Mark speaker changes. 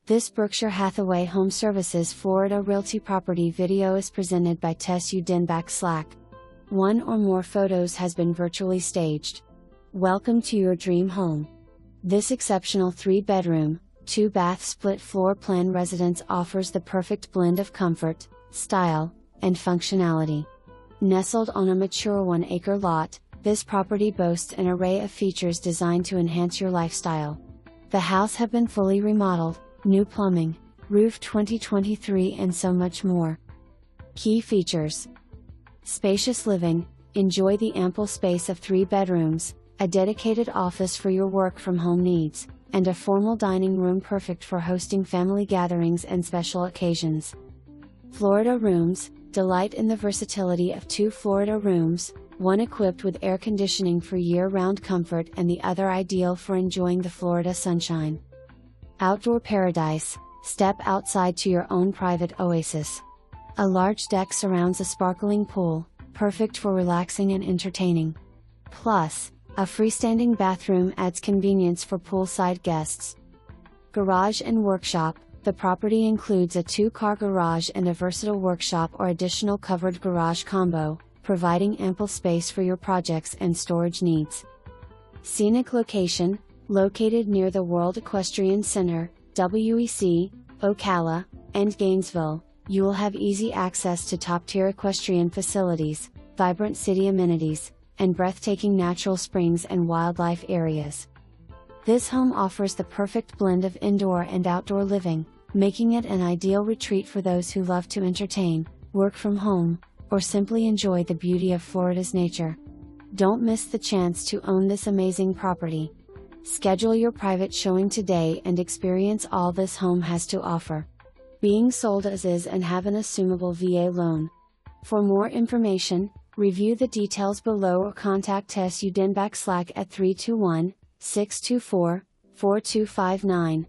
Speaker 1: This Berkshire Hathaway HomeServices Florida Realty property video is presented by Tess Udenbach Slack. One or more photos has been virtually staged. Welcome to your dream home. This exceptional 3-bedroom, 2-bath split floor plan residence offers the perfect blend of comfort, style, and functionality. Nestled on a mature 1-acre lot, this property boasts an array of features designed to enhance your lifestyle. The house has been fully remodeled, new plumbing, roof 2023 and so much more. Key features: spacious living, enjoy the ample space of 3 bedrooms, a dedicated office for your work from home needs, and a formal dining room perfect for hosting family gatherings and special occasions. Florida rooms, delight in the versatility of 2 Florida rooms, one equipped with air conditioning for year-round comfort and the other ideal for enjoying the Florida sunshine. Outdoor paradise, step outside to your own private oasis. A large deck surrounds a sparkling pool, perfect for relaxing and entertaining. Plus, a freestanding bathroom adds convenience for poolside guests. Garage and workshop, the property includes a 2-car garage and a versatile workshop or additional covered garage combo, providing ample space for your projects and storage needs. Scenic location, located near the World Equestrian Center, WEC, Ocala, and Gainesville, you will have easy access to top-tier equestrian facilities, vibrant city amenities, and breathtaking natural springs and wildlife areas. This home offers the perfect blend of indoor and outdoor living, making it an ideal retreat for those who love to entertain, work from home, or simply enjoy the beauty of Florida's nature. Don't miss the chance to own this amazing property. Schedule your private showing today and experience all this home has to offer. Being sold as is and have an assumable VA loan. For more information, review the details below or contact Tess Udenbach Slack at 321-624-4259.